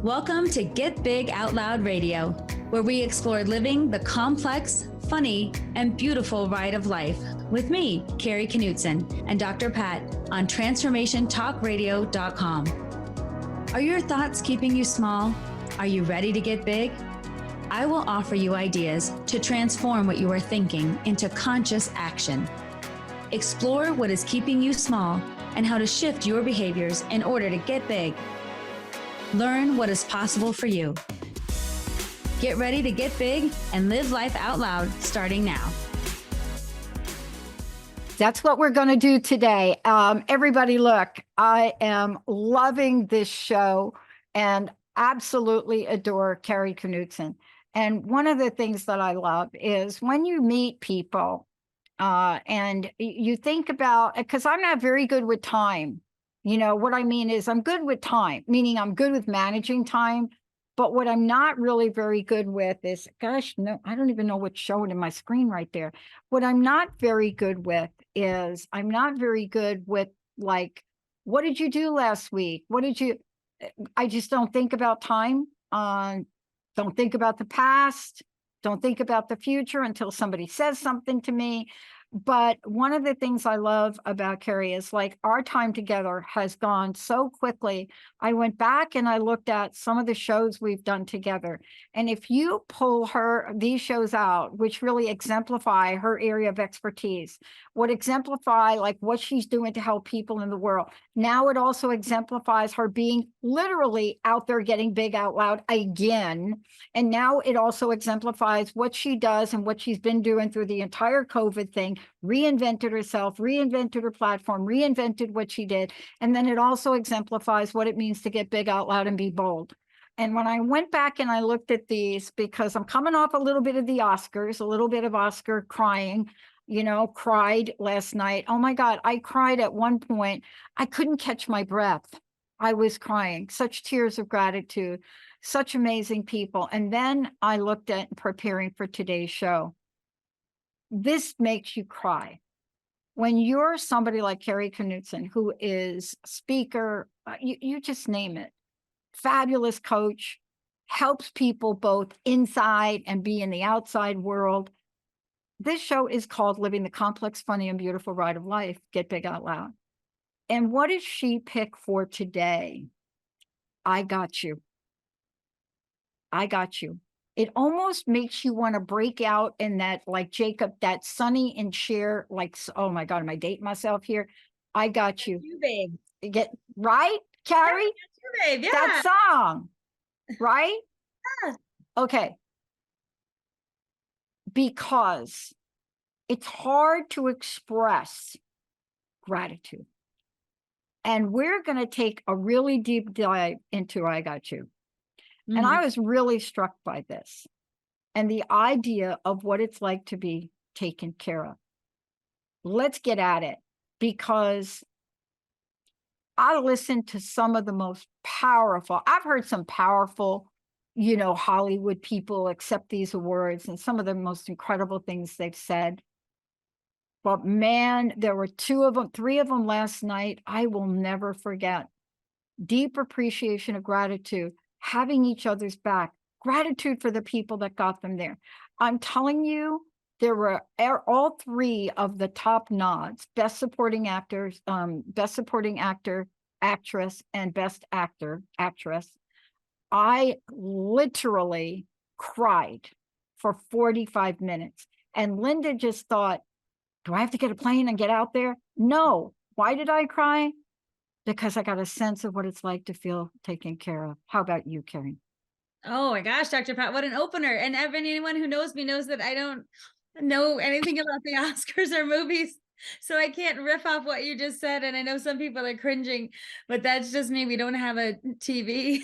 Welcome to Get Big Out Loud Radio, where we explore living the complex, funny, and beautiful ride of life with me, Kari Knutson, and Dr. Pat on TransformationTalkRadio.com. Are your thoughts keeping you small? Are you ready to get big? I will offer you ideas to transform what you are thinking into conscious action. Explore what is keeping you small and how to shift your behaviors in order to get big. Learn what is possible for you. Get ready to get big and live life out loud starting now. That's what we're going to do today. Everybody, look, I am loving this show and absolutely adore Kari Knutson. And one of the things that I love is when you meet people and you think about, because I'm not very good with time. You know, what I mean is I'm good with time, meaning I'm good with managing time. But what I'm not really very good with is, gosh, no, I don't even know what's showing in my screen right there. What I'm not very good with is I'm not very good with, like, what did you do last week? I just don't think about time. Don't think about the past. Don't think about the future until somebody says something to me. But one of the things I love about Kari is, like, our time together has gone so quickly. I went back and I looked at some of the shows we've done together. And if you pull these shows out, which really exemplify her area of expertise, what exemplify like what she's doing to help people in the world. Now it also exemplifies her being literally out there getting big out loud again. And now it also exemplifies what she does and what she's been doing through the entire COVID thing, reinvented herself, reinvented her platform, reinvented what she did. And then it also exemplifies what it means to get big out loud and be bold. And when I went back and I looked at these, because I'm coming off a little bit of the Oscars, a little bit of Oscar crying, cried last night. Oh my God, I cried at one point. I couldn't catch my breath. I was crying, such tears of gratitude, such amazing people. And then I looked at preparing for today's show. This makes you cry. When you're somebody like Kari Knutson, who is a speaker, you just name it, fabulous coach, helps people both inside and be in the outside world. This show is called Living the Complex, Funny, and Beautiful Ride of Life, Get Big Out Loud. And what did she pick for today? I got you. I got you. It almost makes you want to break out in that, like Jacob, that Sonny and Cher, like, oh my God, am I dating myself here? I got you. You, babe. Get right, Kari? You, babe. Yeah. That song, right? Yeah. Okay. Because it's hard to express gratitude. And we're going to take a really deep dive into I Got You. Mm-hmm. And I was really struck by this and the idea of what it's like to be taken care of. Let's get at it, because I listened to some of the most powerful, I've heard some powerful, Hollywood people accept these awards and some of the most incredible things they've said. But man, there were three of them last night. I will never forget. Deep appreciation of gratitude, having each other's back, gratitude for the people that got them there. I'm telling you, there were all three of the top nods: best supporting actors, best supporting actor, actress, and best actor, actress. I literally cried for 45 minutes. And Linda just thought, do I have to get a plane and get out there? No. Why did I cry? Because I got a sense of what it's like to feel taken care of. How about you, Kari? Oh my gosh, Dr. Pat, what an opener. And anyone who knows me knows that I don't know anything about the Oscars or movies, so I can't riff off what you just said. And I know some people are cringing, but that's just me. We don't have a TV.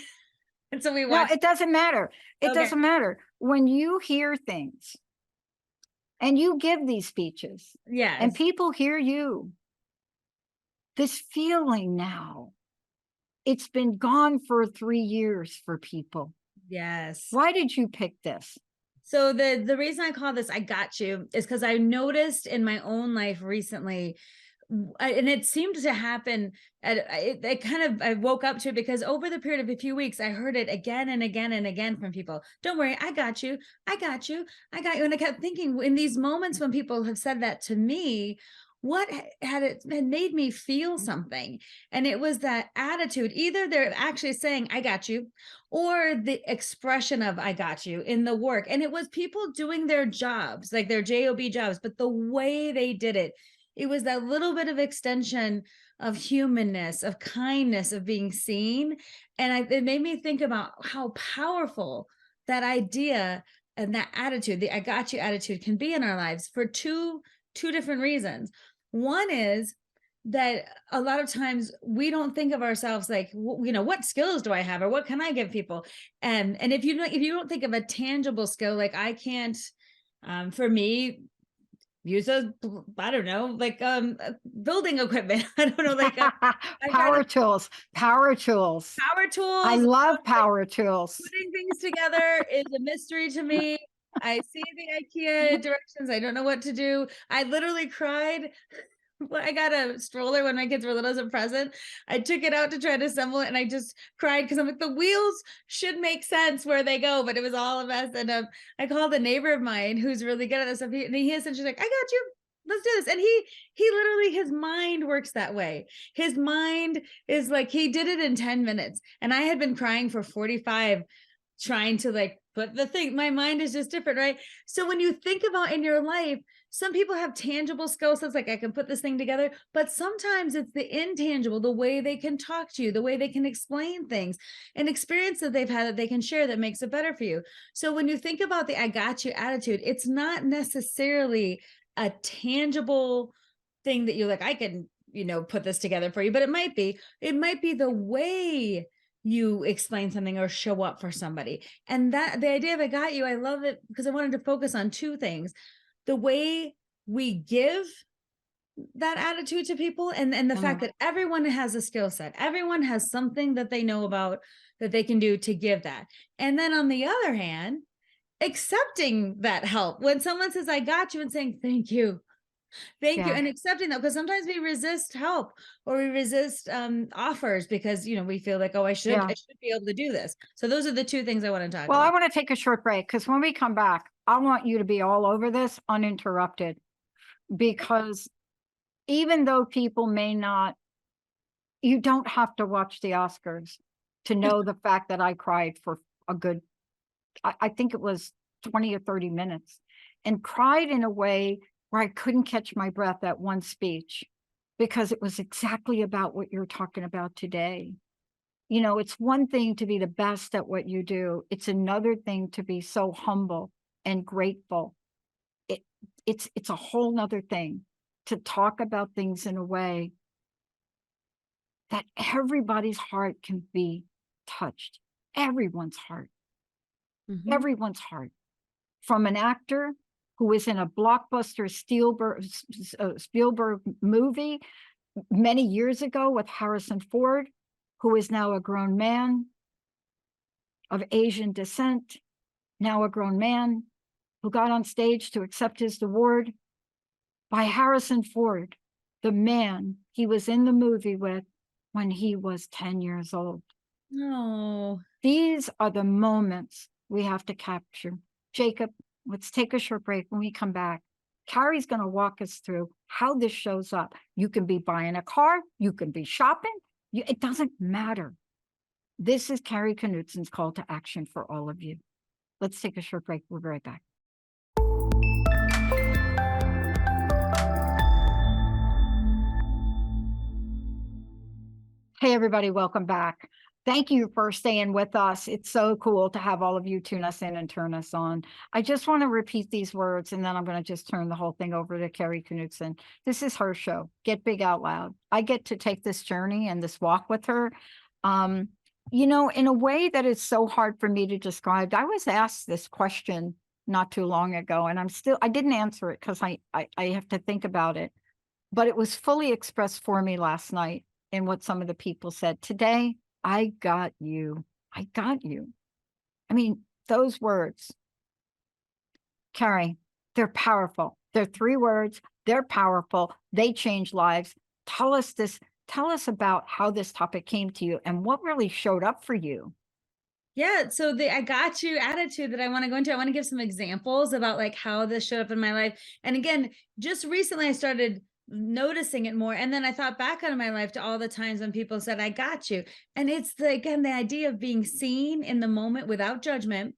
And so we watch. No, it doesn't matter. It doesn't matter. When you hear things and you give these speeches, yes, and people hear you, this feeling now, it's been gone for 3 years for people. Yes. Why did you pick this? So the reason I call this I Got You is because I noticed in my own life recently and it seemed to happen I woke up to it because over the period of a few weeks I heard it again and again and again from people. Don't worry, I got you, I got you, I got you. And I kept thinking, in these moments when people have said that to me, what had made me feel something? And it was that attitude. Either they're actually saying I got you, or the expression of I got you in the work. And it was people doing their jobs, like their job jobs, but the way they did it, it was that little bit of extension of humanness, of kindness, of being seen. And it made me think about how powerful that idea and that attitude, the I got you attitude, can be in our lives for two different reasons. One is that a lot of times we don't think of ourselves like, what skills do I have, or what can I give people? And if you don't think of a tangible skill, like I can't, for me, use I don't know, like building equipment. I don't know, like power tools, power tools. power I tools. love power tools. Putting things together is a mystery to me. I see the IKEA directions. I don't know what to do. I literally cried. I got a stroller when my kids were little as a present. I took it out to try to assemble it, and I just cried because I'm like, the wheels should make sense where they go, but it was all a mess. And I called a neighbor of mine who's really good at this stuff. He essentially like, I got you. Let's do this. And he literally, his mind works that way. His mind is like, he did it in 10 minutes. And I had been crying for 45, trying to like put the thing, my mind is just different, right? So when you think about in your life, some people have tangible skill sets, like I can put this thing together, but sometimes it's the intangible, the way they can talk to you, the way they can explain things, an experience that they've had that they can share that makes it better for you. So when you think about the I got you attitude, it's not necessarily a tangible thing that you're like, I can, put this together for you, but it might be the way you explain something or show up for somebody. And that the idea of I got you, I love it because I wanted to focus on two things: the way we give that attitude to people, and the fact that everyone has a skill set, everyone has something that they know about that they can do to give that. And then on the other hand, accepting that help when someone says I got you, and saying thank you, and accepting that, because sometimes we resist help, or we resist offers because we feel like, oh, I should be able to do this. So those are the two things I want to talk about. Well, I want to take a short break, because when we come back, I want you to be all over this uninterrupted, because even though people may not, you don't have to watch the Oscars to know the fact that I cried for a good, I think it was 20 or 30 minutes, and cried in a way where I couldn't catch my breath at one speech, because it was exactly about what you're talking about today. It's one thing to be the best at what you do. It's another thing to be so humble and grateful. It's a whole nother thing to talk about things in a way that everybody's heart can be touched. Everyone's heart. Mm-hmm. Everyone's heart. From an actor who was in a blockbuster Spielberg movie many years ago with Harrison Ford, who is now a grown man of Asian descent, now a grown man who got on stage to accept his award by Harrison Ford, the man he was in the movie with when he was 10 years old. No. These are the moments we have to capture. Jacob, let's take a short break. When we come back, Kari's going to walk us through how this shows up. You can be buying a car, you can be shopping, it doesn't matter. This is Kari Knutson's call to action for all of you. Let's take a short break. We'll be right back. Hey, everybody, welcome back. Thank you for staying with us. It's so cool to have all of you tune us in and turn us on. I just want to repeat these words, and then I'm going to just turn the whole thing over to Kari Knutson. This is her show, Get Big Out Loud. I get to take this journey and this walk with her, in a way that is so hard for me to describe. I was asked this question not too long ago, and I didn't answer it because I have to think about it, but it was fully expressed for me last night in what some of the people said. Today, I got you. I got you. I mean, those words, Kari, they're powerful. They're 3 words. They're powerful. They change lives. Tell us this. Tell us about how this topic came to you and what really showed up for you. Yeah, so the I got you attitude that I want to go into. I want to give some examples about like how this showed up in my life. And again, just recently I started noticing it more. And then I thought back on my life to all the times when people said, I got you. And it's again, the idea of being seen in the moment without judgment,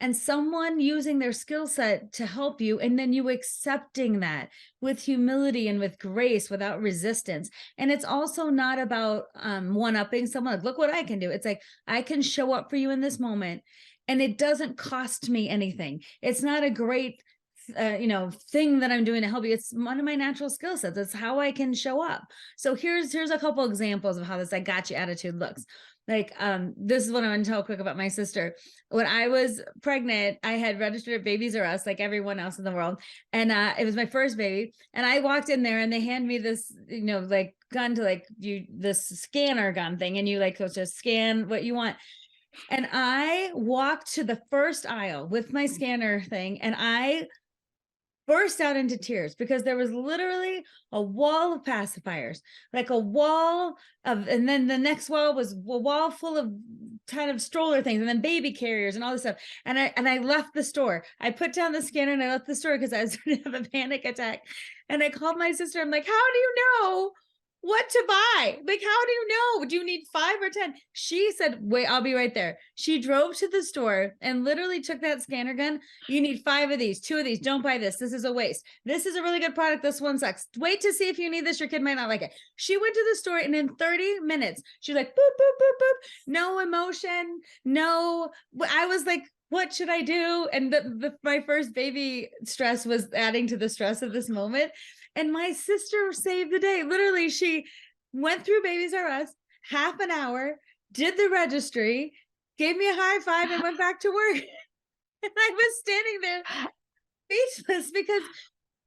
and someone using their skill set to help you, and then you accepting that with humility and with grace without resistance. And it's also not about one-upping someone, like, look what I can do. It's like, I can show up for you in this moment, and it doesn't cost me anything. It's not a great thing that I'm doing to help you. It's one of my natural skill sets. It's how I can show up. So here's a couple examples of how this I got you attitude looks. Like, this is what I'm going to tell quick about my sister. When I was pregnant, I had registered at Babies R Us like everyone else in the world. And it was my first baby. And I walked in there and they hand me this, like gun to like this scanner gun thing. And you like go to scan what you want. And I walked to the first aisle with my scanner thing. And I burst out into tears because there was literally a wall of pacifiers, like a wall of, and then the next wall was a wall full of kind of stroller things, and then baby carriers and all this stuff. And I left the store. I put down the scanner and I left the store because I was starting to have a panic attack. And I called my sister. I'm like, how do you know what to buy? Like, how do you know? Do you need 5 or 10? She said, wait, I'll be right there. She drove to the store and literally took that scanner gun. You need 5 of these, 2 of these. Don't buy this. This is a waste. This is a really good product. This one sucks. Wait to see if you need this. Your kid might not like it. She went to the store and in 30 minutes, she's like, boop, boop, boop, boop. No emotion. No, I was like, what should I do? And my first baby stress was adding to the stress of this moment. And my sister saved the day. Literally, she went through Babies R Us, half an hour, did the registry, gave me a high five, and went back to work. And I was standing there speechless because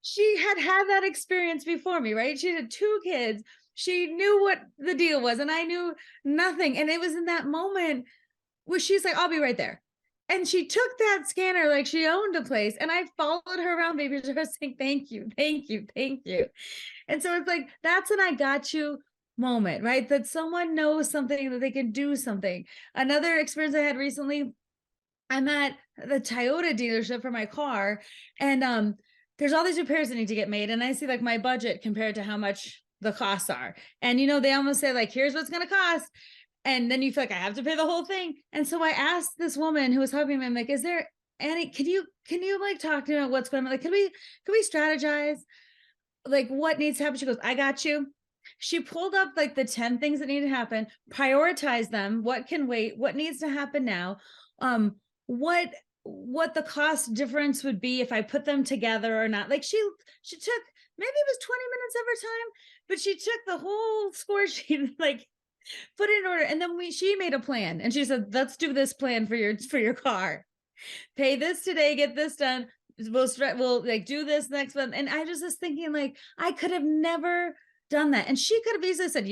she had that experience before me, right? She had 2 kids. She knew what the deal was, and I knew nothing. And it was in that moment where she's like, I'll be right there. And she took that scanner like she owned a place. And I followed her around Babies R Us saying, thank you, thank you, thank you. And so it's like, that's an I got you moment, right? That someone knows something, that they can do something. Another experience I had recently, I'm at the Toyota dealership for my car. And there's all these repairs that need to get made. And I see like my budget compared to how much the costs are. And, they almost say like, here's what's going to cost. And then you feel like I have to pay the whole thing. And so I asked this woman who was helping me, I'm like, is there any, can you like talk to me about what's going on? Like, can we strategize? Like what needs to happen? She goes, I got you. She pulled up like the 10 things that need to happen, prioritize them. What can wait? What needs to happen now? What the cost difference would be if I put them together or not. Like she took, maybe it was 20 minutes of her time, but she took the whole score sheet, like put it in order. And then she made a plan and she said, let's do this plan for your car. Pay this today, get this done. We'll like do this next month. And I was just thinking like, I could have never done that. And she could have easily said,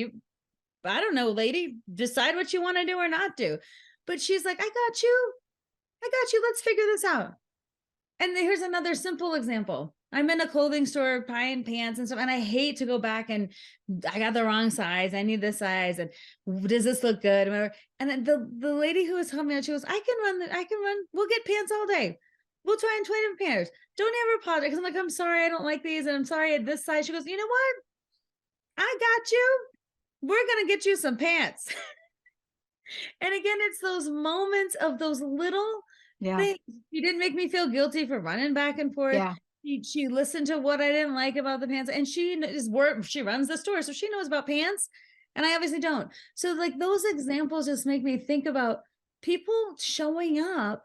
I don't know, lady, decide what you want to do or not do. But she's like, I got you. Let's figure this out. And here's another simple example. I'm in a clothing store buying pants and stuff, and I hate to go back and I got the wrong size. I need this size. And does this look good? And then the lady who was helping me out, she goes, I can run. We'll get pants all day. We'll try and 20 different pairs. Don't ever apologize. Because I'm like, I'm sorry, I don't like these. And I'm sorry at this size. She goes, you know what? I got you. We're going to get you some pants. And again, it's those moments of those little things. She didn't make me feel guilty for running back and forth. Yeah. She listened to what I didn't like about the pants, and she runs the store, so she knows about pants, and I obviously don't. So like those examples just make me think about people showing up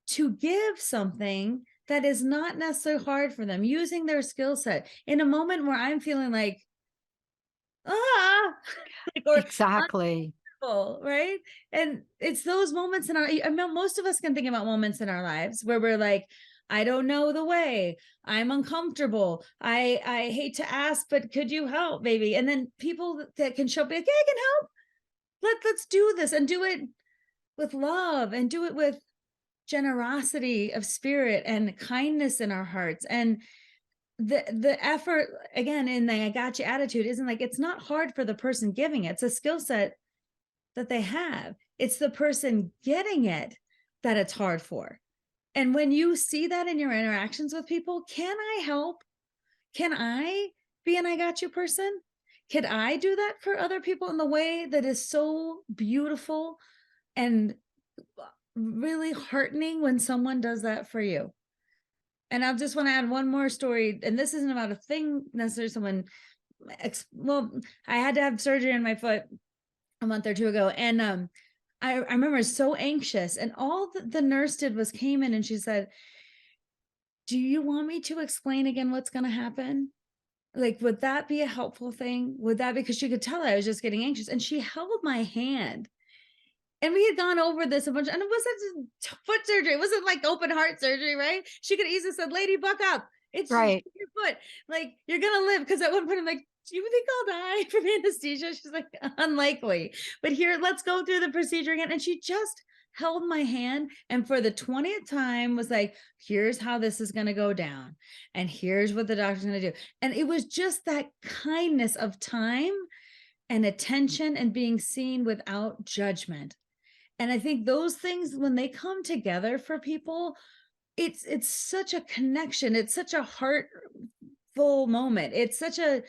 to give something that is not necessarily hard for them, using their skill set in a moment where I'm feeling like, or Exactly. right? And it's those moments most of us can think about moments in our lives where we're like, I don't know the way. I'm uncomfortable. I hate to ask, but could you help, baby? And then people that can show up, like, yeah, I can help. Let's do this and do it with love and do it with generosity of spirit and kindness in our hearts. And the effort again in the I got you attitude isn't like, it's not hard for the person giving it. It's a skill set that they have. It's the person getting it that it's hard for. And when you see that in your interactions with people, can I help? Can I be an I got you person? Can I do that for other people in the way that is so beautiful and really heartening when someone does that for you? And I just want to add one more story. And this isn't about a thing necessarily someone, well, I had to have surgery on my foot a month or two ago. And I remember so anxious. And all the nurse did was came in and she said, do you want me to explain again what's going to happen? Like, would that be a helpful thing? Would that, because she could tell I was just getting anxious. And she held my hand. And we had gone over this a bunch, and it wasn't foot surgery. It wasn't like open heart surgery, right? She could easily said, lady, buck up. It's Right. your foot. Like, you're going to live. Because at one point I'm like, do you think I'll die from anesthesia? She's like, unlikely. But here, let's go through the procedure again. And she just held my hand. And for the 20th time was like, here's how this is going to go down. And here's what the doctor's going to do. And it was just that kindness of time and attention and being seen without judgment. And I think those things, when they come together for people, it's such a connection. It's such a heartful moment. It's such a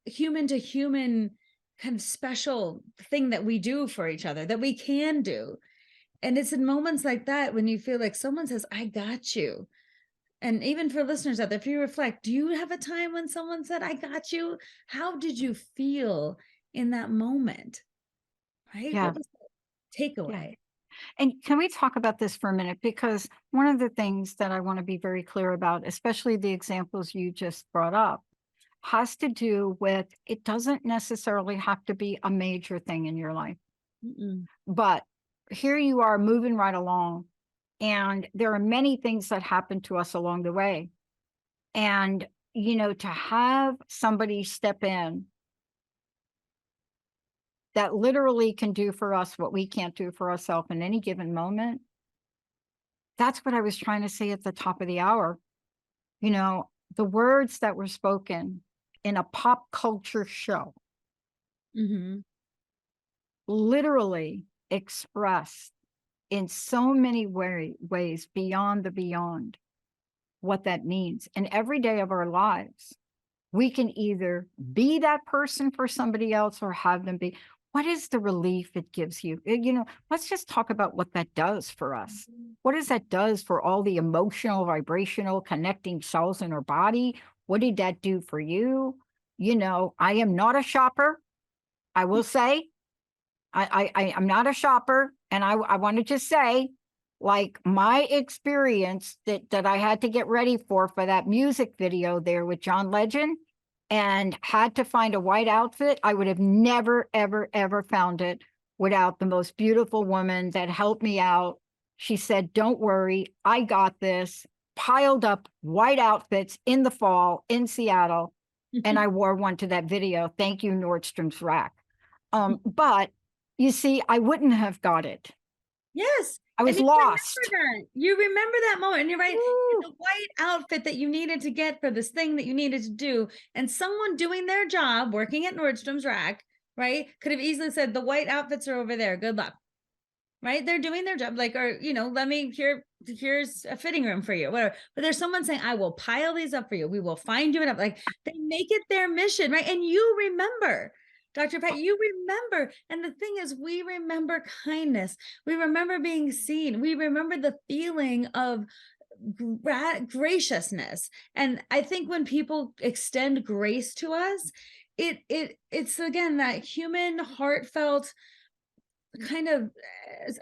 human to human kind of special thing that we do for each other, that we can do. And it's in moments like that when you feel like someone says, I got you. And even for listeners out there, if you reflect, do you have a time when someone said, I got you? How did you feel in that moment? Right? Yeah. What was the takeaway? Yeah. And can we talk about this for a minute? Because one of the things that I want to be very clear about, especially the examples you just brought up, has to do with, it doesn't necessarily have to be a major thing in your life. Mm-mm. But here you are moving right along, and there are many things that happen to us along the way. And, you know, to have somebody step in that literally can do for us what we can't do for ourselves in any given moment. That's what I was trying to say at the top of the hour. You know, the words that were spoken in a pop culture show Mm-hmm. literally expressed in so many ways beyond the beyond what that means. And every day of our lives, we can either be that person for somebody else or have them be. What is the relief it gives you? You know, let's just talk about what that does for us. What does that does for all the emotional, vibrational, connecting cells in our body? What did that do for you? You know, I am not a shopper. I will say, I'm not a shopper. And I want to just say, like, my experience that I had to get ready for that music video there with John Legend, and had to find a white outfit, I would have never, ever, ever found it without the most beautiful woman that helped me out. She said, don't worry, I got this. Piled up white outfits in the fall in Seattle. And I wore one to that video. Thank you, Nordstrom's Rack. But you see, I wouldn't have got it. Yes. I was and lost. you remember that moment, and you're right. Woo. The white outfit that you needed to get for this thing that you needed to do, and someone doing their job, working at Nordstrom's Rack, right, could have easily said, the white outfits are over there. Good luck. Right? They're doing their job. Like, or, you know, here's a fitting room for you, whatever. But there's someone saying, I will pile these up for you. We will find you it up. Like, they make it their mission, right? And you remember, Dr. Pat, you remember. And the thing is, we remember kindness. We remember being seen. We remember the feeling of graciousness. And I think when people extend grace to us, it's again that human, heartfelt kind of,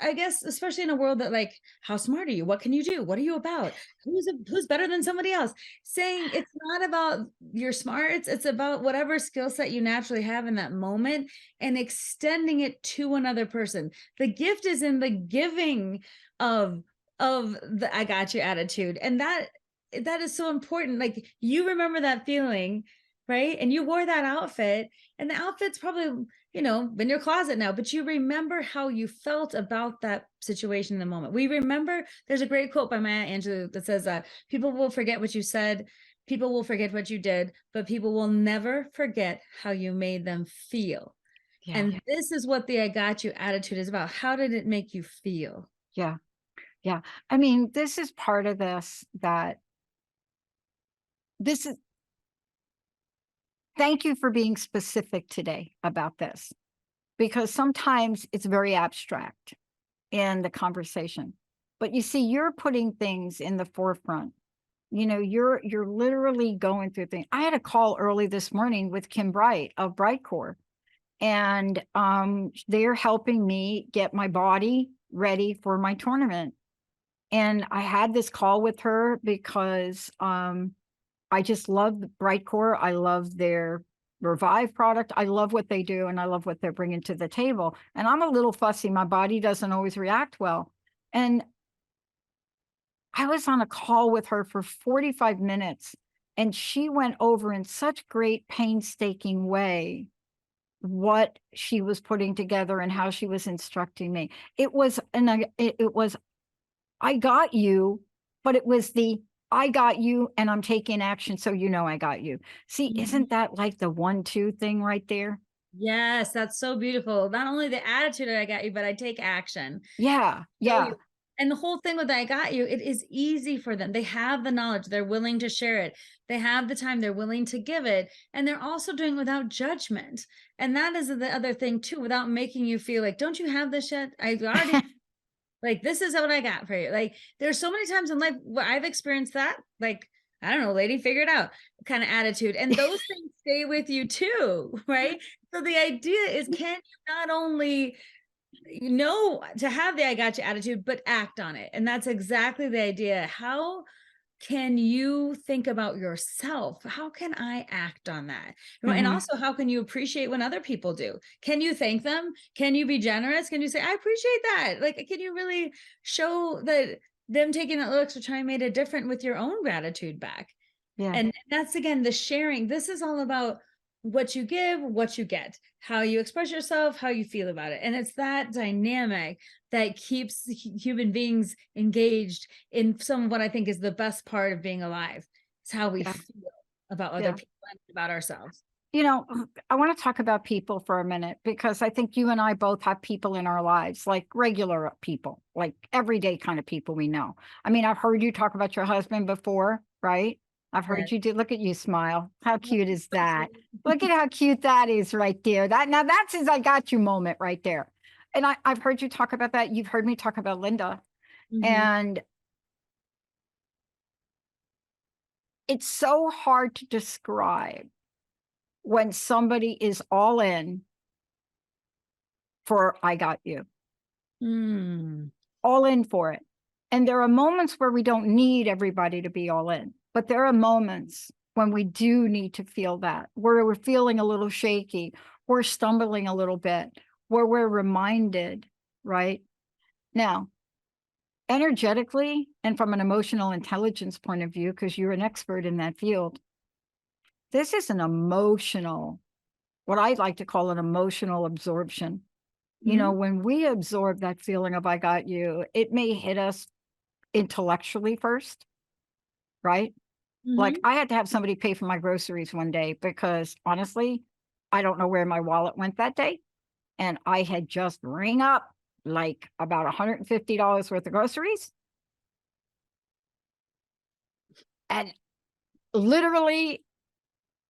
I guess, especially in a world that, like, how smart are you? What can you do? What are you about? Who's better than somebody else? Saying it's not about your smarts, it's about whatever skill set you naturally have in that moment, and extending it to another person. The gift is in the giving of the I got you attitude. And that is so important. Like, you remember that feeling, right? And you wore that outfit, and the outfit's probably, you know, in your closet now, but you remember how you felt about that situation in the moment. We remember, there's a great quote by Maya Angelou that says, people will forget what you said, People will forget what you did, but people will never forget how you made them feel. Yeah. And this is what the I got you attitude is about. How did it make you feel? Yeah. Yeah. I mean, this is part of this that this is, thank you for being specific today about this, because sometimes it's very abstract in the conversation. But you see, you're putting things in the forefront. You know, you're literally going through things. I had a call early this morning with Kim Bright of Brightcore, and they're helping me get my body ready for my tournament. And I had this call with her because I just love Brightcore. I love their Revive product. I love what they do, and I love what they're bringing to the table. And I'm a little fussy. My body doesn't always react well. And I was on a call with her for 45 minutes, and she went over in such great painstaking way what she was putting together and how she was instructing me. It was I got you, but it was the I got you and I'm taking action, so you know I got you. See, isn't that like the 1-2 thing right there? Yes, that's so beautiful. Not only the attitude I got you, but I take action. Yeah, yeah. And the whole thing with I got you, it is easy for them. They have the knowledge, they're willing to share it. They have the time, they're willing to give it. And they're also doing without judgment. And that is the other thing too, without making you feel like, don't you have this yet? I already like, this is what I got for you. Like, there's so many times in life where I've experienced that, like, I don't know, lady, figure it out kind of attitude. And those things stay with you too, right? So the idea is, can you not only to have the I got you attitude, but act on it? And that's exactly the idea. How can you think about yourself? How can I act on that? And also, how can you appreciate when other people do? Can you thank them? Can you be generous? Can you say, I appreciate that? Like, can you really show that them taking that little extra time made a difference with your own gratitude back? Yeah. And that's, again, the sharing. This is all about what you give, what you get, how you express yourself, how you feel about it. And it's that dynamic that keeps human beings engaged in some of what I think is the best part of being alive. It's how we feel about other people and about ourselves. You know, I want to talk about people for a minute, because I think you and I both have people in our lives, like regular people, like everyday kind of people we know. I mean, I've heard you talk about your husband before, right? I've heard you do. Look at you smile. How cute is that? Look at how cute that is right there. That's his I got you moment right there. And I've heard you talk about that. You've heard me talk about Linda. And it's so hard to describe when somebody is all in for I got you. All in for it. And there are moments where we don't need everybody to be all in, but there are moments when we do need to feel that, where we're feeling a little shaky, we're stumbling a little bit, where we're reminded, right? Now, energetically and from an emotional intelligence point of view, because you're an expert in that field, this is an emotional, what I like to call an emotional absorption. You know, when we absorb that feeling of I got you, it may hit us intellectually first, right? Like, I had to have somebody pay for my groceries one day because honestly, I don't know where my wallet went that day. And I had just ring up like about $150 worth of groceries. And literally,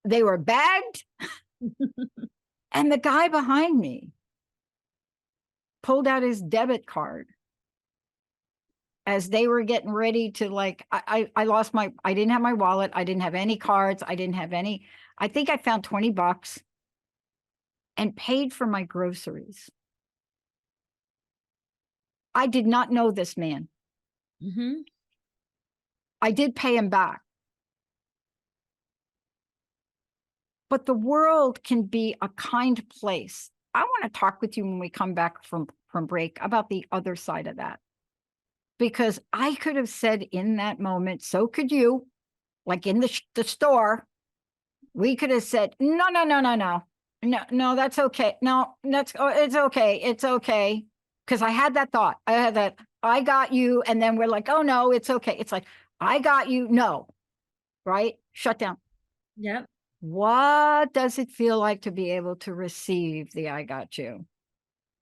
they were bagged. And the guy behind me pulled out his debit card as they were getting ready to, like, I lost my, I didn't have my wallet. I didn't have any cards. I didn't have any, I think I found $20 and paid for my groceries. I did not know this man. I did pay him back. But the world can be a kind place. I want to talk with you when we come back from break about the other side of that. Because I could have said in that moment, so could you, like in the store, we could have said, no, no, no, no, no, no, no, that's okay. No, it's okay. It's okay. Because I had that thought. I had that, I got you. And then we're like, oh no, it's okay. It's like, I got you. No, right? Shut down. Yep. What does it feel like to be able to receive the I got you?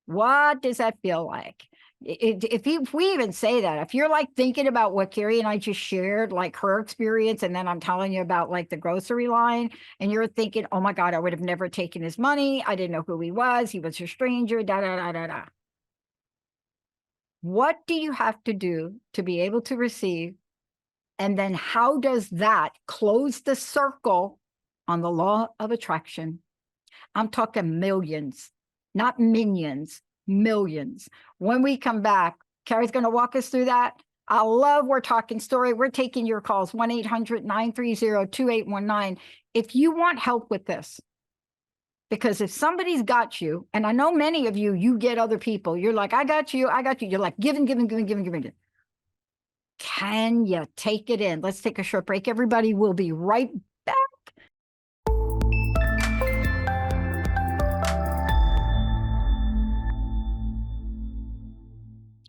What does that feel like? If we even say that, if you're like thinking about what Kari and I just shared, like her experience, and then I'm telling you about like the grocery line, and you're thinking, oh my God, I would have never taken his money. I didn't know who he was. He was a stranger, da da da da da. What do you have to do to be able to receive? And then how does that close the circle on the law of attraction? I'm talking millions, not minions, millions. When we come back, Kari's going to walk us through that. I love We're Talking Story. We're taking your calls, 1-800-930-2819. If you want help with this, because if somebody's got you, and I know many of you, you get other people, you're like, I got you, I got you. You're like, giving. Can you take it in? Let's take a short break. Everybody, we'll be right back.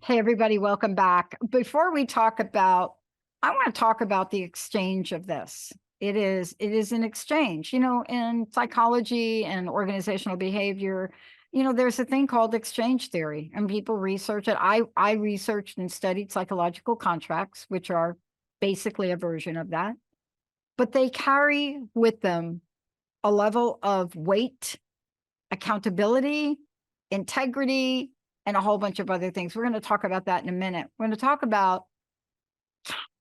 Hey, everybody, welcome back. Before we talk about, I want to talk about the exchange of this. It is an exchange, in psychology and organizational behavior, there's a thing called exchange theory, and people research it. I researched and studied psychological contracts, which are basically a version of that, but they carry with them a level of weight, accountability, integrity, and a whole bunch of other things. We're going to talk about that in a minute. We're going to talk about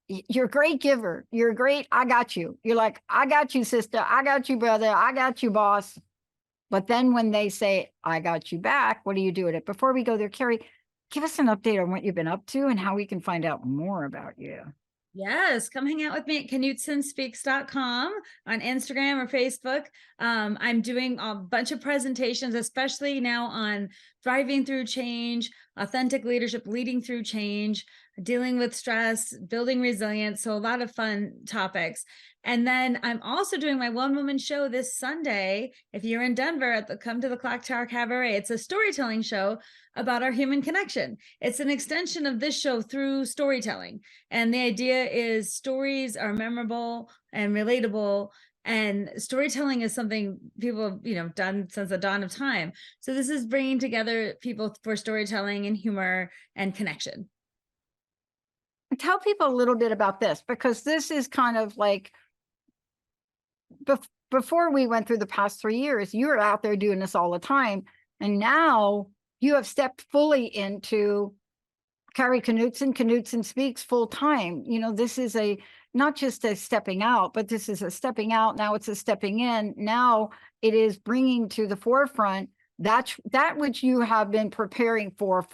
you're a great giver. You're great. I got you. You're like, I got you, sister. I got you, brother. I got you, boss. But then when they say, I got you back, what do you do with it? Before we go there, Kari, give us an update on what you've been up to and how we can find out more about you. Yes, come hang out with me at KnuttsonSpeaks.com on Instagram or Facebook. I'm doing a bunch of presentations, especially now on thriving through change, authentic leadership, leading through change, dealing with stress, building resilience. So a lot of fun topics. And then I'm also doing my one-woman show this Sunday. If you're in Denver, come to the Clock Tower Cabaret. It's a storytelling show about our human connection. It's an extension of this show through storytelling. And the idea is stories are memorable and relatable. And storytelling is something people have, done since the dawn of time. So this is bringing together people for storytelling and humor and connection. Tell people a little bit about this, because this is kind of like, before we went through the past 3 years, you were out there doing this all the time. And now you have stepped fully into Kari Knutson Speaks full time. This is not just a stepping out, but this is a stepping out. Now it's a stepping in. Now it is bringing to the forefront that which you have been preparing for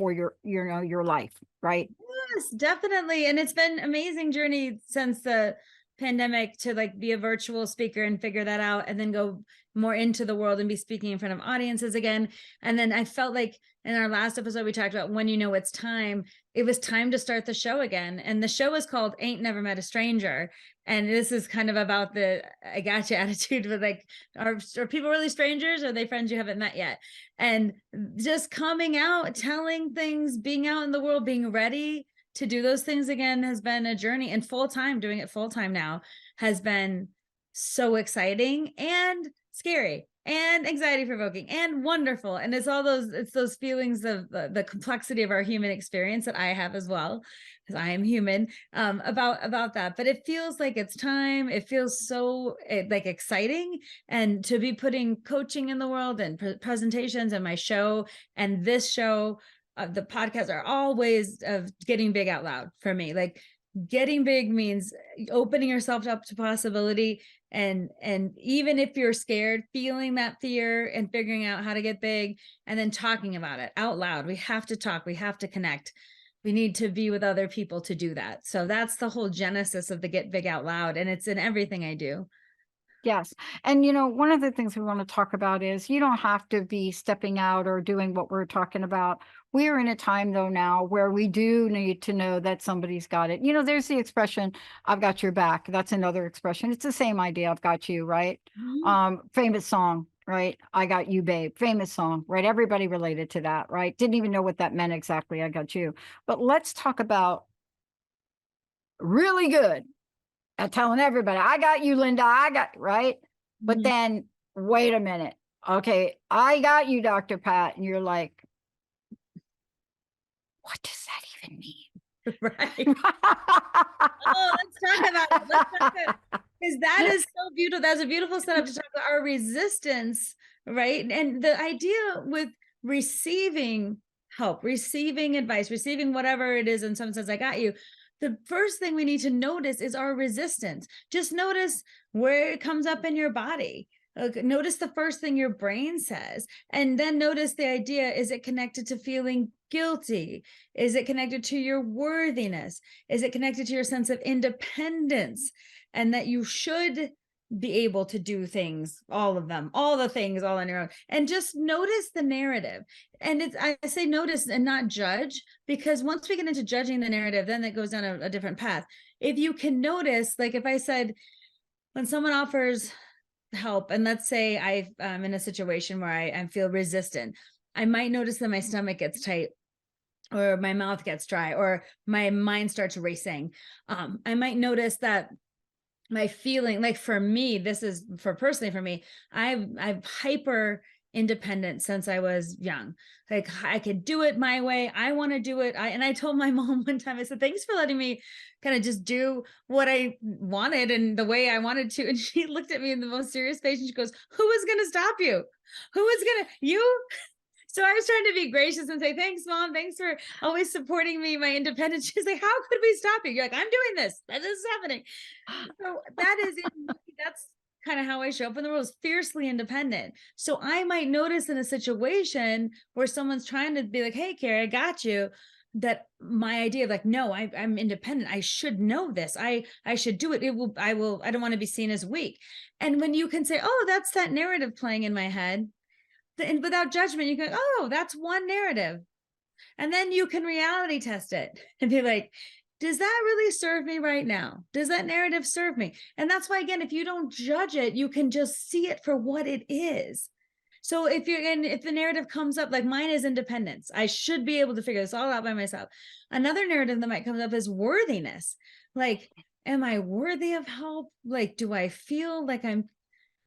your life, right? Yes, definitely. And it's been an amazing journey since the pandemic to be a virtual speaker and figure that out, and then go more into the world and be speaking in front of audiences again. And then I felt like in our last episode, we talked about when it's time, it was time to start the show again. And the show is called Ain't Never Met a Stranger. And this is kind of about the I gotcha attitude with are people really strangers? Or are they friends you haven't met yet? And just coming out, telling things, being out in the world, being ready to do those things again has been a journey. And doing it full time now has been so exciting and scary and anxiety provoking and wonderful. And it's those feelings of the complexity of our human experience that I have as well, because I am human, about that. But it feels like it's time. It feels so exciting, and to be putting coaching in the world and presentations and my show and this show, the podcasts are all ways of getting big out loud for me. Getting big means opening yourself up to possibility. And even if you're scared, feeling that fear and figuring out how to get big, and then talking about it out loud. We have to talk. We have to connect. We need to be with other people to do that. So that's the whole genesis of the Get Big Out Loud. And it's in everything I do. Yes. And, one of the things we want to talk about is you don't have to be stepping out or doing what we're talking about. We are in a time, though, now where we do need to know that somebody's got it. There's the expression, I've got your back. That's another expression. It's the same idea. I've got you, right? Mm-hmm. Famous song, right? I got you, babe. Famous song, right? Everybody related to that, right? Didn't even know what that meant exactly. I got you. But let's talk about really good. telling everybody, I got you, Linda, I got, right? But Mhm. then, wait a minute. Okay, I got you, Dr. Pat. And you're like, what does that even mean? Right. Oh, let's talk about it. Let's talk about, because that is so beautiful. That's a beautiful setup to talk about our resistance, right? And the idea with receiving help, receiving advice, receiving whatever it is, and someone says, I got you. The first thing we need to notice is our resistance. Just notice where it comes up in your body. Notice the first thing your brain says, and then notice the idea. Is it connected to feeling guilty? Is it connected to your worthiness? Is it connected to your sense of independence and that you should be able to do things, all of them, all the things, all on your own? And just notice the narrative. And it's, I say notice and not judge, because once we get into judging the narrative, then it goes down a different path. If you can notice, like if I said, when someone offers help, and let's say I'm in a situation where I feel resistant, I might notice that my stomach gets tight, or my mouth gets dry, or my mind starts racing. I might notice that my feeling, like for me, this is for personally for me, I've hyper independent since I was young. Like I could do it my way. I want to do it. And I told my mom one time, I said, thanks for letting me kind of just do what I wanted and the way I wanted to. And she looked at me in the most serious face and she goes, who is going to stop you? Who is going to, you? So I was trying to be gracious and say, thanks, Mom. Thanks for always supporting me, my independence. She's like, how could we stop you? You're like, I'm doing this. This is happening. So that is it. That's kind of how I show up in the world, is fiercely independent. So I might notice in a situation where someone's trying to be like, hey, Kari, I got you, that my idea of like, no, I'm independent. I should know this. I should do it. I don't want to be seen as weak. And when you can say, oh, that's that narrative playing in my head, and without judgment, you go, oh, that's one narrative. And then you can reality test it and be like, does that really serve me right now? Does that narrative serve me? And that's why, again, if you don't judge it, you can just see it for what it is. So if the narrative comes up, like mine is independence, I should be able to figure this all out by myself. Another narrative that might come up is worthiness. Like, am I worthy of help? Like, do I feel like I'm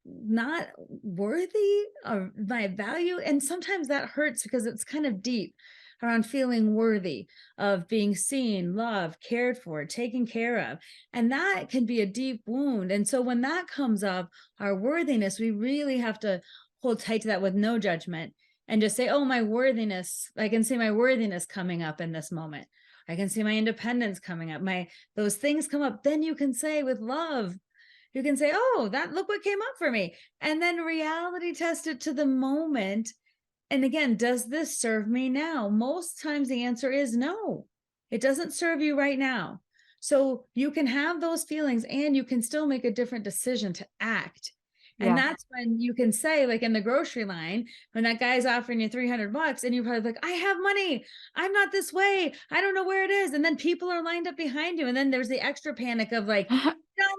not worthy of my value? And sometimes that hurts because it's kind of deep around feeling worthy of being seen, loved, cared for, taken care of. And that can be a deep wound. And so when that comes up, our worthiness, we really have to hold tight to that with no judgment and just say, oh, my worthiness, I can see my worthiness coming up in this moment. I can see my independence coming up. Those things come up. Then you can say with love, you can say, oh, look what came up for me. And then reality test it to the moment. And again, does this serve me now? Most times the answer is no, it doesn't serve you right now. So you can have those feelings and you can still make a different decision to act. And that's when you can say, like in the grocery line, when that guy's offering you $300 and you're probably like, I have money. I'm not this way. I don't know where it is. And then people are lined up behind you. And then there's the extra panic of like, down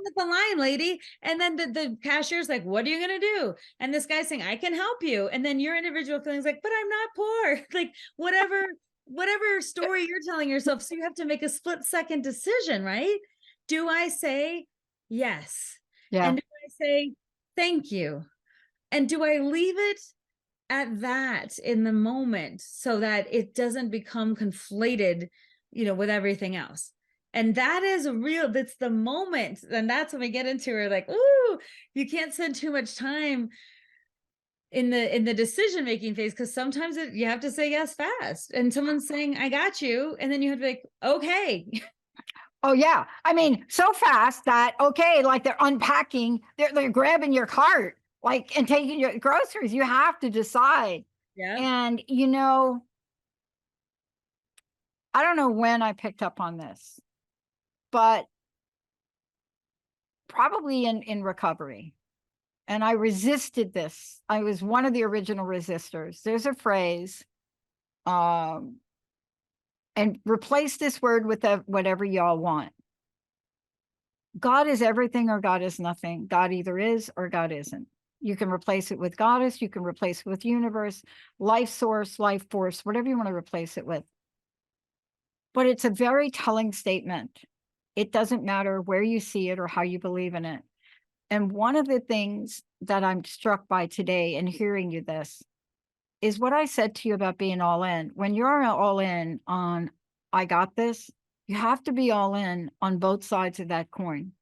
with the line, lady. And then the cashier's like, what are you going to do? And this guy's saying, I can help you. And then your individual feelings like, but I'm not poor. Like whatever story you're telling yourself. So you have to make a split-second decision, right? Do I say yes? Yeah. And do I say thank you? And do I leave it at that in the moment so that it doesn't become conflated, with everything else? And that is that's the moment. And that's when we get into it, like, ooh, you can't spend too much time in the decision-making phase, because sometimes you have to say yes fast. And someone's saying, I got you. And then you have to be like, okay. Oh, yeah. I mean, so fast that, okay, like they're unpacking, they're grabbing your cart, like, and taking your groceries. You have to decide. Yeah. And, I don't know when I picked up on this, but probably in recovery. And I resisted this. I was one of the original resistors. There's a phrase, and replace this word with whatever y'all want. God is everything or God is nothing. God either is or God isn't. You can replace it with goddess. You can replace it with universe, life source, life force, whatever you want to replace it with. But it's a very telling statement. It doesn't matter where you see it or how you believe in it. And one of the things that I'm struck by today in hearing you this is what I said to you about being all in. When you're all in on, I got this, you have to be all in on both sides of that coin,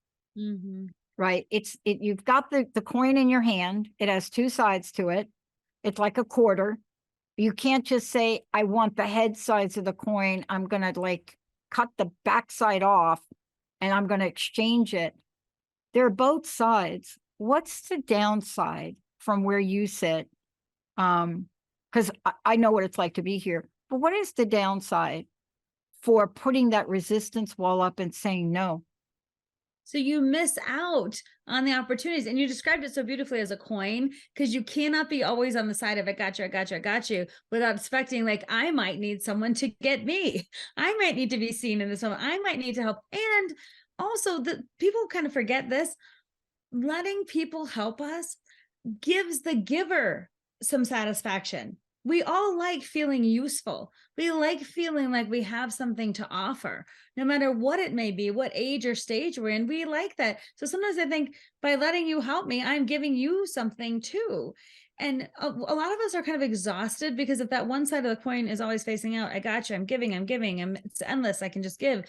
right? You've got the coin in your hand. It has two sides to it. It's like a quarter. You can't just say, I want the head sides of the coin. I'm going to like cut the backside off and I'm going to exchange it. They're both sides. What's the downside from where you sit? Because I know what it's like to be here, but what is the downside for putting that resistance wall up and saying no? So you miss out on the opportunities. And you described it so beautifully as a coin, because you cannot be always on the side of it, got you, I got you, I got you, without expecting, like, I might need someone to get me. I might need to be seen in this moment. I might need to help. And also, the people kind of forget this. Letting people help us gives the giver some satisfaction. We all like feeling useful. We like feeling like we have something to offer, no matter what it may be, what age or stage we're in. We like that. So sometimes I think by letting you help me, I'm giving you something too. And a lot of us are kind of exhausted because if that one side of the coin is always facing out, I got you, I'm giving, it's endless, I can just give.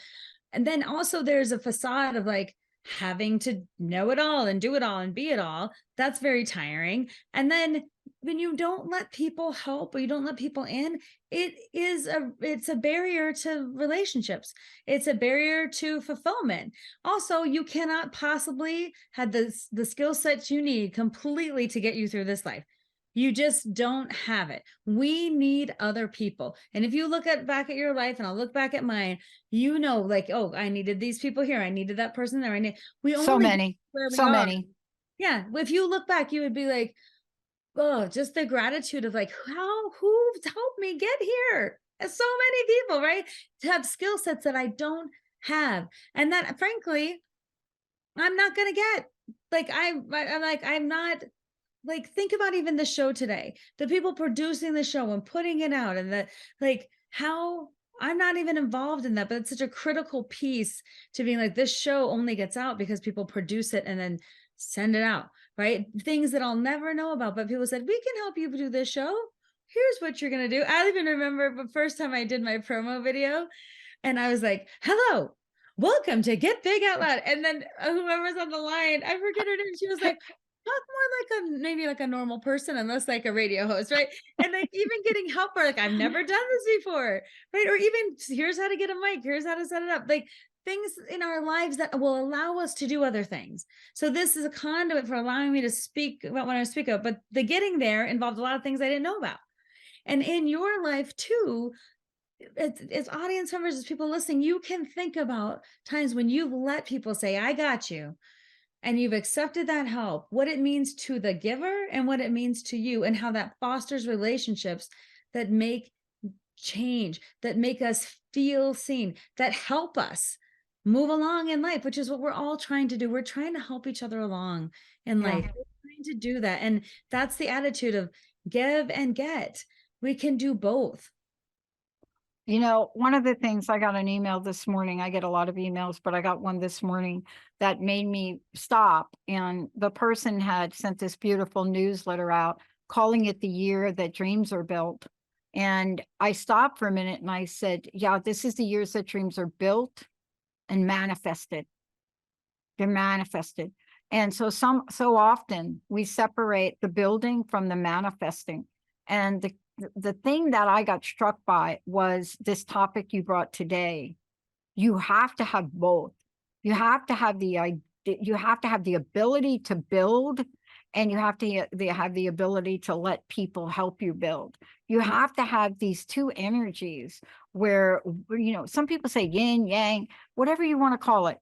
And then also there's a facade of like having to know it all and do it all and be it all. That's very tiring. And then when you don't let people help or you don't let people in, it's a barrier to relationships. It's a barrier to fulfillment. Also, you cannot possibly have the skill sets you need completely to get you through this life. You just don't have it. We need other people. And if you look back at your life, and I'll look back at mine, you know, like, oh, I needed these people here. I needed that person there. We only so many. Yeah. If you look back, you would be like, oh, just the gratitude of like, who helped me get here? So many people, right? To have skill sets that I don't have. And that, frankly, I'm not going to get. Like, I'm not. Like, think about even the show today, the people producing the show and putting it out, and how I'm not even involved in that, but it's such a critical piece to being like, this show only gets out because people produce it and then send it out, right? Things that I'll never know about, but people said, we can help you do this show. Here's what you're going to do. I even remember the first time I did my promo video and I was like, hello, welcome to Get Big Out Loud. And then whoever's on the line, I forget her name. She was like, talk more like maybe like a normal person and less like a radio host, right? And like even getting help or like, I've never done this before, right? Or even here's how to get a mic, here's how to set it up. Like things in our lives that will allow us to do other things. So this is a conduit for allowing me to speak about what I speak of, but the getting there involved a lot of things I didn't know about. And in your life too, as audience members, as people listening, you can think about times when you've let people say, I got you, and you've accepted that help, what it means to the giver and what it means to you, and how that fosters relationships that make change, that make us feel seen, that help us move along in life, which is what we're all trying to do. We're trying to help each other along in life. We're trying to do that. And that's the attitude of give and get. We can do both. You know, one of the things, I got an email this morning. I get a lot of emails, but I got one this morning that made me stop. And the person had sent this beautiful newsletter out calling it the year that dreams are built. And I stopped for a minute and I said, yeah, this is the years that dreams are built and manifested. They're manifested. And so often we separate the building from the manifesting. And the thing that I got struck by was this topic you brought today. You have to have both. You have to have you have to have the ability to build, and you have to have the ability to let people help you build. You have to have these two energies where, you know, some people say yin, yang, whatever you want to call it.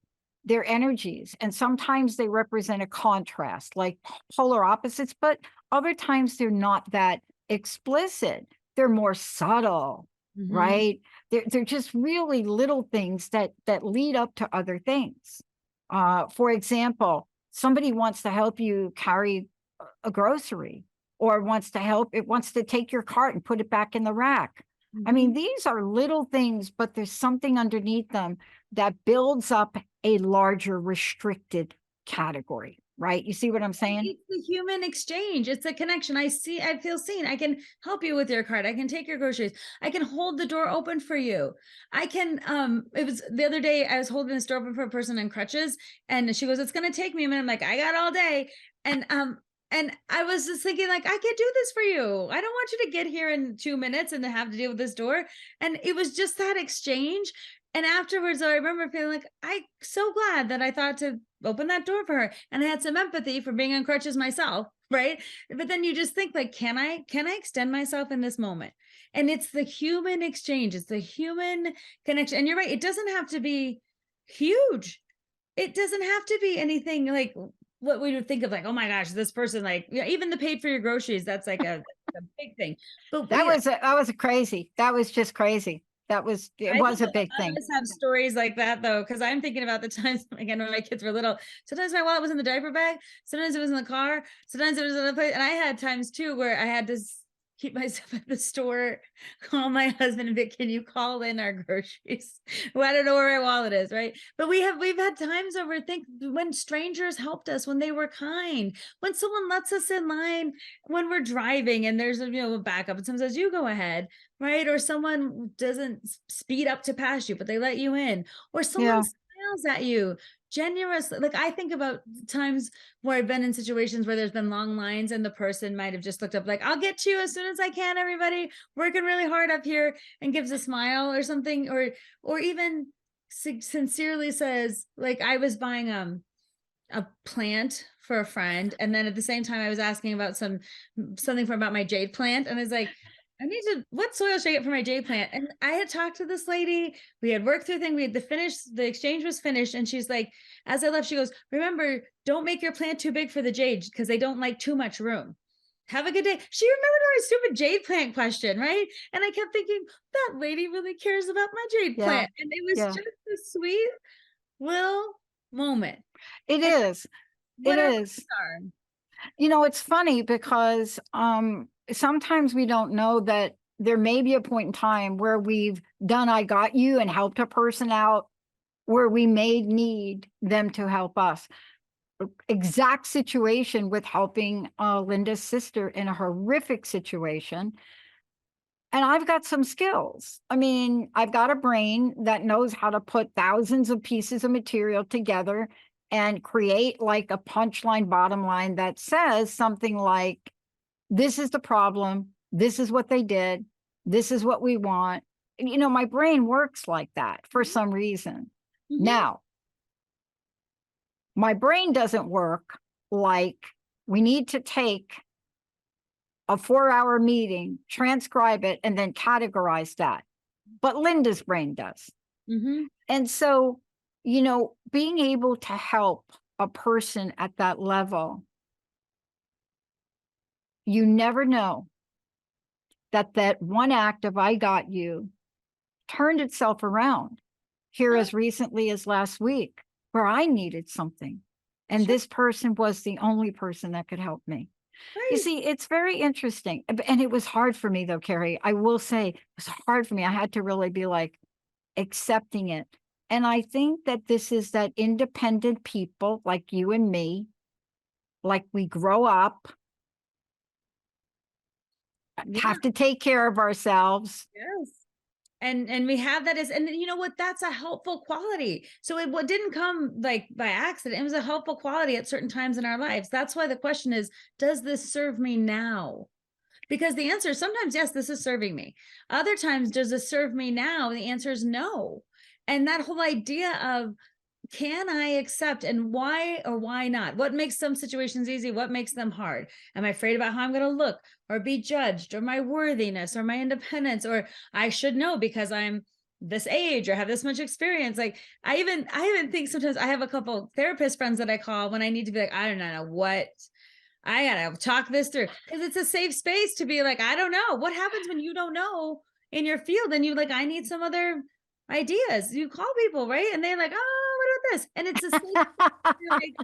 They're energies, and sometimes they represent a contrast, like polar opposites, but other times they're not that explicit. They're more subtle, right? They're just really little things that lead up to other things. For example, somebody wants to help you carry a grocery, or wants to take your cart and put it back in the rack. I mean, these are little things, but there's something underneath them that builds up a larger restricted category, right? You see what I'm saying? It's the human exchange. It's a connection. I feel seen. I can help you with your cart. I can take your groceries. I can hold the door open for you. I can, it was the other day, I was holding this door open for a person in crutches, and she goes, it's going to take me a minute. I'm like, I got all day. And I was just thinking, like, I can't do this for you. I don't want you to get here in 2 minutes and to have to deal with this door. And it was just that exchange. And afterwards, though, I remember feeling like, I'm so glad that I thought to open that door for her. And I had some empathy for being on crutches myself, right? But then you just think, like, can I extend myself in this moment? And it's the human exchange. It's the human connection. And you're right. It doesn't have to be huge. It doesn't have to be anything like what we would think of, like, oh my gosh, this person, like, even the paid for your groceries, that's like a big thing. But that was crazy. That was just crazy. It was a big thing. I just have stories like that, though, because I'm thinking about the times, again, when my kids were little. Sometimes my wallet was in the diaper bag. Sometimes it was in the car. Sometimes it was in a place. And I had times too where I had to keep myself at the store, call my husband and be, can you call in our groceries? Well, I don't know where my wallet is, right? But we've had times over, think, when strangers helped us, when they were kind, when someone lets us in line when we're driving and there's a backup, and someone says, you go ahead, right? Or someone doesn't speed up to pass you, but they let you in, or someone smiles at you generously. Like, I think about times where I've been in situations where there's been long lines and the person might have just looked up, like, I'll get to you as soon as I can, everybody, working really hard up here, and gives a smile or something, or even sincerely says, like, I was buying a plant for a friend, and then at the same time I was asking about something about my jade plant, and I was like, what soil should I get for my jade plant? And I had talked to this lady, we had worked through things, the exchange was finished. And she's like, as I left, she goes, remember, don't make your plant too big for the jade, because they don't like too much room. Have a good day. She remembered my stupid jade plant question, right? And I kept thinking, that lady really cares about my jade plant. And it was just a sweet little moment. It is. It's funny because sometimes we don't know that there may be a point in time where we've done I got you and helped a person out where we may need them to help us. Exact situation with helping Linda's sister in a horrific situation. And I've got some skills. I mean, I've got a brain that knows how to put thousands of pieces of material together and create like a punchline bottom line that says something like, this is the problem, this is what they did, this is what we want. My brain works like that for some reason. Now, my brain doesn't work like we need to take a 4-hour meeting, transcribe it, and then categorize that. But Linda's brain does. And so, being able to help a person at that level, you never know that one act of I got you turned itself around here as recently as last week, where I needed something. And this person was the only person that could help me. Right. You see, it's very interesting. And it was hard for me, though, Kari. I will say it was hard for me. I had to really be like accepting it. And I think that this is that independent people like you and me, like we grow up, have to take care of ourselves. Yes. And we have that and you know what, that's a helpful quality. So it didn't come like by accident. It was a helpful quality at certain times in our lives. That's why the question is, does this serve me now? Because the answer is sometimes, yes, this is serving me. Other times, does this serve me now? The answer is no. And that whole idea of, can I accept, and why or why not? What makes some situations easy? What makes them hard? Am I afraid about how I'm going to look or be judged, or my worthiness or my independence, or I should know because I'm this age or have this much experience? Like I even think sometimes I have a couple therapist friends that I call when I need to be like, I don't know what, I gotta talk this through, because it's a safe space to be like, I don't know. What happens when you don't know in your field and you like, I need some other ideas? You call people, right? And they're like, oh, what about this? And it's a safe like,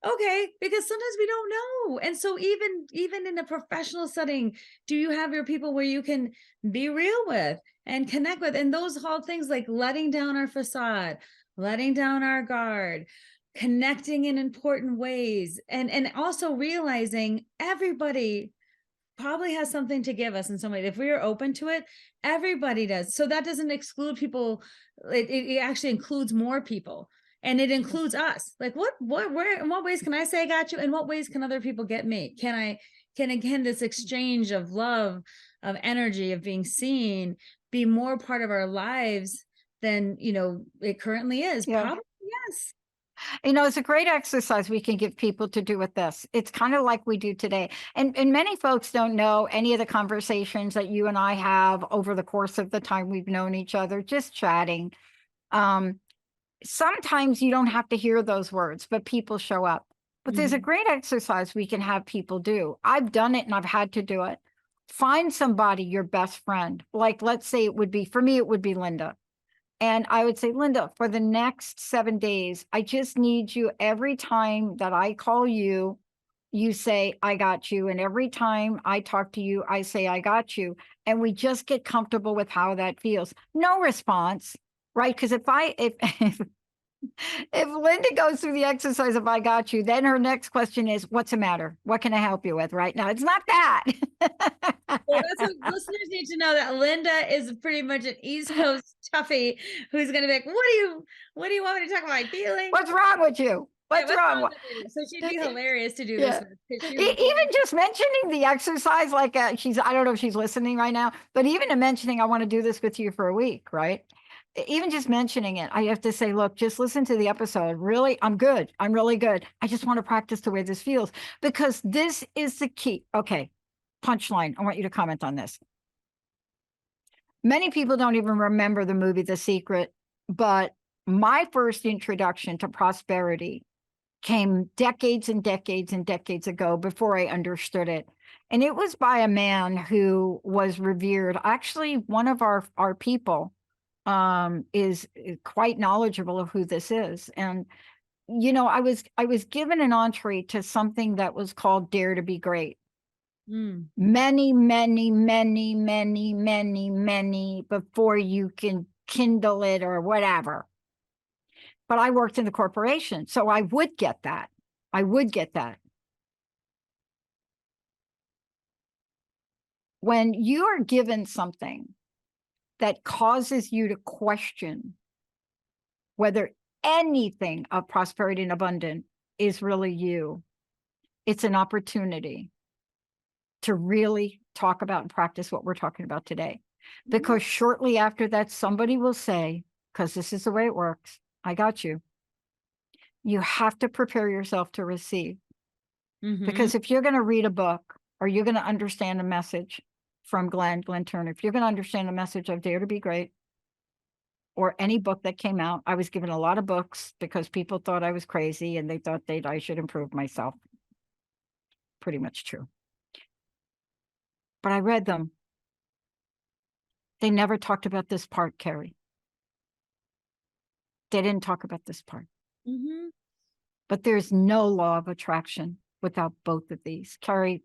Okay, because sometimes we don't know. And so even in a professional setting, do you have your people where you can be real with and connect with? And those whole things like letting down our facade, letting down our guard, connecting in important ways, and also realizing everybody probably has something to give us in some way. If we are open to it, everybody does. So that doesn't exclude people. It actually includes more people, and it includes us. Like where, in what ways can I say I got you? In what ways can other people get me? Can this exchange of love, of energy, of being seen be more part of our lives than, it currently is? Yeah. Probably yes. It's a great exercise we can give people to do with this. It's kind of like we do today. And many folks don't know any of the conversations that you and I have over the course of the time we've known each other, just chatting. Sometimes you don't have to hear those words, but people show up. But there's a great exercise we can have people do. I've done it and I've had to do it. Find somebody, your best friend. Like, let's say for me, it would be Linda. And I would say, Linda, for the next 7 days, I just need you every time that I call you, you say, I got you. And every time I talk to you, I say, I got you. And we just get comfortable with how that feels. No response, right? Because if Linda goes through the exercise of I got you, then her next question is, what's the matter? What can I help you with right now? It's not that. Well, that's what listeners need to know, that Linda is pretty much an East Coast toughie who's going to be like, what do you want me to talk about? My feelings? What's wrong with you? What's wrong? with you? So she'd be hilarious to do Yeah. this with. Even just mentioning the exercise, like I don't know if she's listening right now, but even mentioning, I want to do this with you for a week, right? Even just mentioning it, I have to say, look, just listen to the episode. Really, I'm good. I'm really good. I just want to practice the way this feels, because this is the key. Okay. Punchline. I want you to comment on this. Many people don't even remember the movie The Secret, but my first introduction to prosperity came decades and decades and decades ago, before I understood it. And it was by a man who was revered. Actually, one of our people is quite knowledgeable of who this is. And, I was given an entree to something that was called Dare to Be Great. Many, many, many, many, many, many before you can kindle it or whatever. But I worked in the corporation, so I would get that. When you are given something that causes you to question whether anything of prosperity and abundance is really you, it's an opportunity to really talk about and practice what we're talking about today. Because shortly after that, somebody will say, because this is the way it works, I got you. You have to prepare yourself to receive. Because if you're going to read a book, or you're going to understand a message from Glenn Turner, if you're going to understand the message of Dare to Be Great, or any book that came out, I was given a lot of books because people thought I was crazy and they thought I should improve myself. Pretty much true. But I read them. They never talked about this part, Kari. They didn't talk about this part. But there's no law of attraction without both of these. Kari.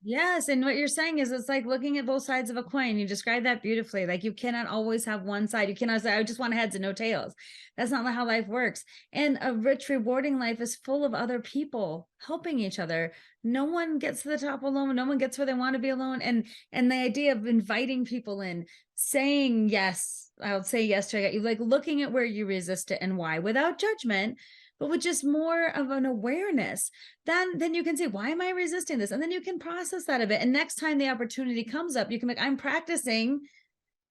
Yes. And what you're saying is, it's like looking at both sides of a coin. You described that beautifully. Like, you cannot always have one side. You cannot say, I just want heads and no tails. That's not how life works. And a rich, rewarding life is full of other people helping each other. No one gets to the top alone. No one gets where they want to be alone. And the idea of inviting people in, saying yes, I'll say yes to you, like looking at where you resist it and why, without judgment, but with just more of an awareness, then you can say, why am I resisting this? And then you can process that a bit. And next time the opportunity comes up, you can be like, I'm practicing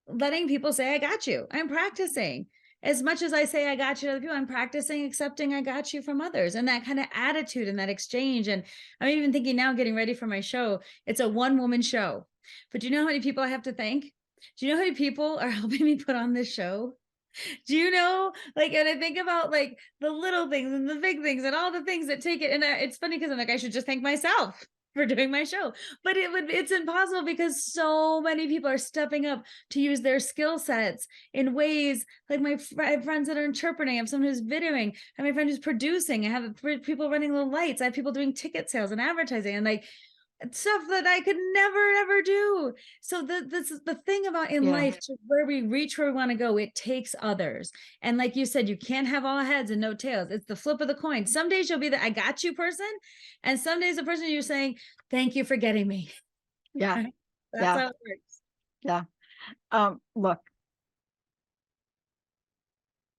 letting people say, I got you. I'm practicing. As much as I say I got you to other people, I'm practicing accepting I got you from others, and that kind of attitude and that exchange. And I'm even thinking now, getting ready for my show, it's a one-woman show. But do you know how many people I have to thank? Do you know how many people are helping me put on this show? Do you know, like, and I think about like the little things and the big things and all the things that take it. And it's funny because I'm like, I should just thank myself for doing my show. But it's impossible because so many people are stepping up to use their skill sets in ways like I have friends that are interpreting. I have someone who's videoing. I have my friend who's producing. I have people running the lights. I have people doing ticket sales and advertising and like stuff that I could never, ever do. So this is the thing about in life, to where we reach where we want to go, it takes others. And like you said, you can't have all heads and no tails. It's the flip of the coin. Some days you'll be the I got you person. And some days the person you're saying, thank you for getting me. Yeah. That's how it works. Yeah. Look,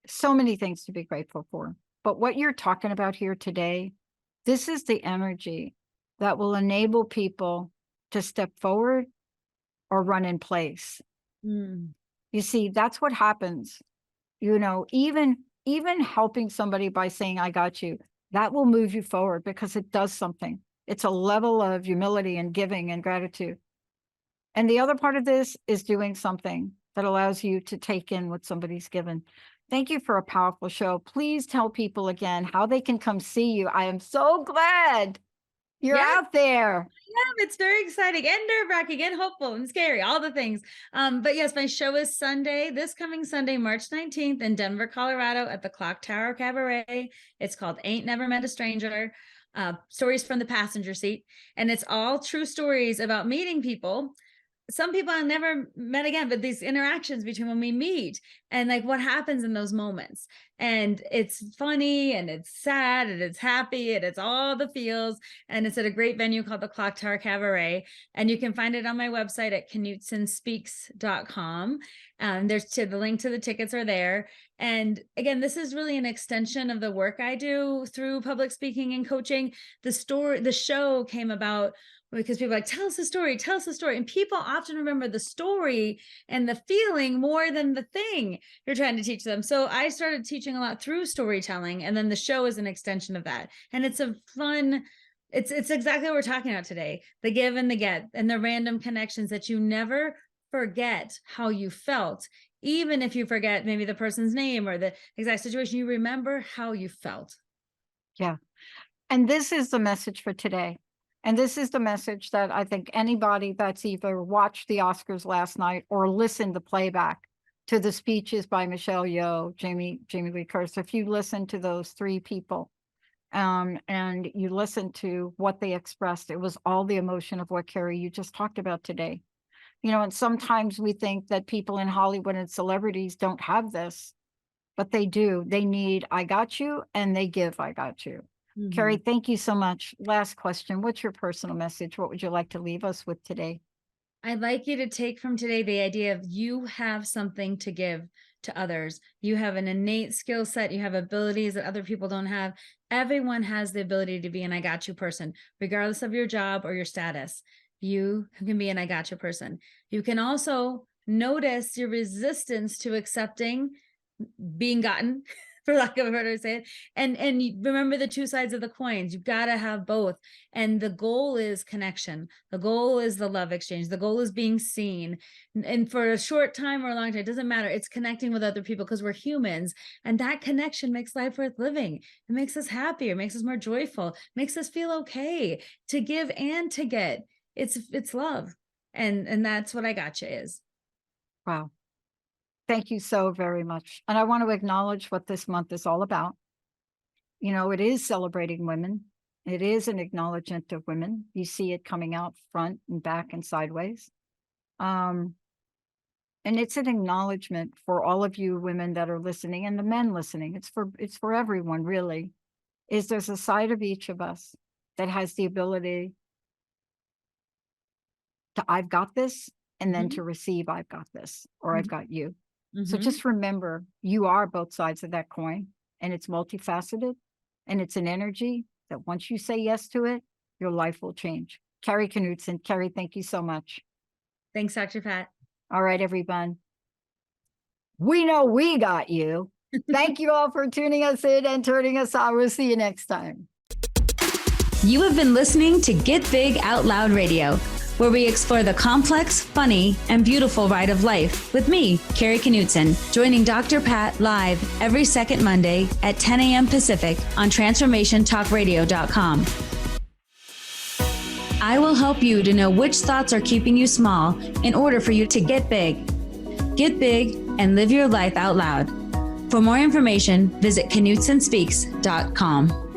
so many things to be grateful for. But what you're talking about here today, this is the energy that will enable people to step forward or run in place. You see, that's what happens. You know, even helping somebody by saying, I got you, that will move you forward because it does something. It's a level of humility and giving and gratitude. And the other part of this is doing something that allows you to take in what somebody's given. Thank you for a powerful show. Please tell people again how they can come see you. I am so glad you're out there. Yeah, it's very exciting and nerve-wracking and hopeful and scary, all the things. But yes, my show is this coming Sunday, March 19th in Denver, Colorado at the Clock Tower Cabaret. It's called Ain't Never Met a Stranger, Stories from the Passenger Seat. And it's all true stories about meeting people. Some people I've never met again, but these interactions between when we meet and like what happens in those moments. And it's funny and it's sad and it's happy and it's all the feels. And it's at a great venue called the Clock Tower Cabaret. And you can find it on my website at knutsonspeaks.com. There's the link to the tickets are there. And again, this is really an extension of the work I do through public speaking and coaching. The show came about because people are like, tell us a story. And people often remember the story and the feeling more than the thing you're trying to teach them. So I started teaching a lot through storytelling. And then the show is an extension of that. And it's a fun, it's exactly what we're talking about today. The give and the get and the random connections that you never forget how you felt. Even if you forget maybe the person's name or the exact situation, you remember how you felt. Yeah. And this is the message for today. And this is the message that I think anybody that's either watched the Oscars last night or listened to playback to the speeches by Michelle Yeoh, Jamie Lee Curtis, if you listen to those three people and you listen to what they expressed, it was all the emotion of what, Kari, you just talked about today. You know, and sometimes we think that people in Hollywood and celebrities don't have this, but they do. They need I got you, and they give I got you. Kari, thank you so much. Last question. What's your personal message? What would you like to leave us with today? I'd like you to take from today the idea of you have something to give to others. You have an innate skill set. You have abilities that other people don't have. Everyone has the ability to be an I got you person, regardless of your job or your status. You can be an I got you person. You can also notice your resistance to accepting being gotten, for lack of a better way to say it. And remember the two sides of the coins. You've got to have both. And the goal is connection. The goal is the love exchange. The goal is being seen. And for a short time or a long time, it doesn't matter. It's connecting with other people because we're humans. And that connection makes life worth living. It makes us happier, makes us more joyful, makes us feel okay to give and to get. It's love. And that's what I gotcha is. Wow. Thank you so very much. And I want to acknowledge what this month is all about. You know, it is celebrating women. It is an acknowledgement of women. You see it coming out front and back and sideways. And it's an acknowledgement for all of you women that are listening and the men listening. It's for everyone, really. There's a side of each of us that has the ability to I've got this, and then to receive I've got this, or I've got you. So just remember, you are both sides of that coin, and it's multifaceted, and it's an energy that once you say yes to it, your life will change. Kari Knutson. Kari, thank you so much. Thanks, Dr. Pat. All right, everyone. We know we got you. Thank you all for tuning us in and turning us on. We'll see you next time. You have been listening to Get Big Out Loud Radio, where we explore the complex, funny, and beautiful ride of life with me, Kari Knutson, joining Dr. Pat live every second Monday at 10 a.m. Pacific on TransformationTalkRadio.com. I will help you to know which thoughts are keeping you small in order for you to get big. Get big and live your life out loud. For more information, visit KnutsonSpeaks.com.